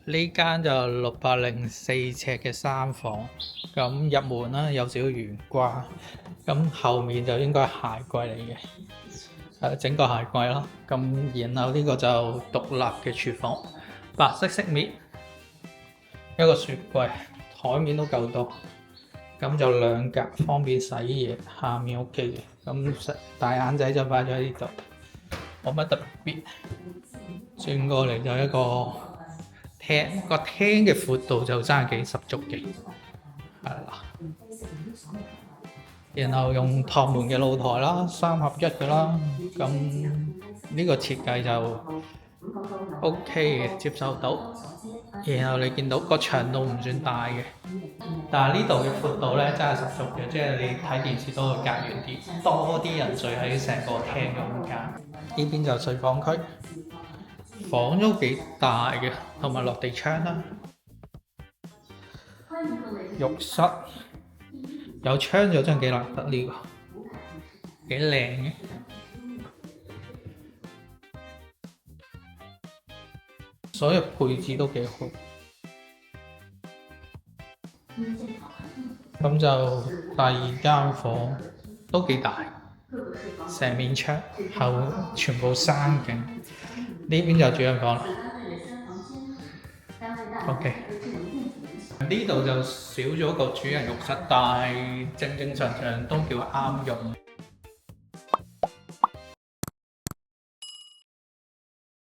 呢間就604尺嘅3房，咁入門啦有少少懸掛，咁後面就應該係鞋櫃嚟嘅，整個鞋櫃咯。咁然後呢個就獨立嘅廚房，白色飾面，一個雪櫃，台面都夠多，咁就2格方便洗嘢，下面 OK 嘅。咁大眼仔就擺咗喺呢度，冇乜特別。轉過嚟就一個廳，個廳嘅闊度就真係幾十足嘅，係啦。然後用托門嘅露台啦，3合1嘅啦，咁呢個設計就 OK 嘅，接受到。然後你見到個長度唔算大嘅，但係呢度嘅闊度咧真係十足嘅，即係你睇電視都會隔遠啲，多啲人聚喺成個廳嘅空間。呢邊就睡房區。房都幾大嘅，同埋落地窗啦。浴室有窗就真係幾難得呢個，幾靚嘅。所有配置都幾好。咁就第2間房都幾大，成面牆，後全部山景。呢邊就主人房啦。OK， 呢度就少咗個主人浴室，但係正常都叫啱用。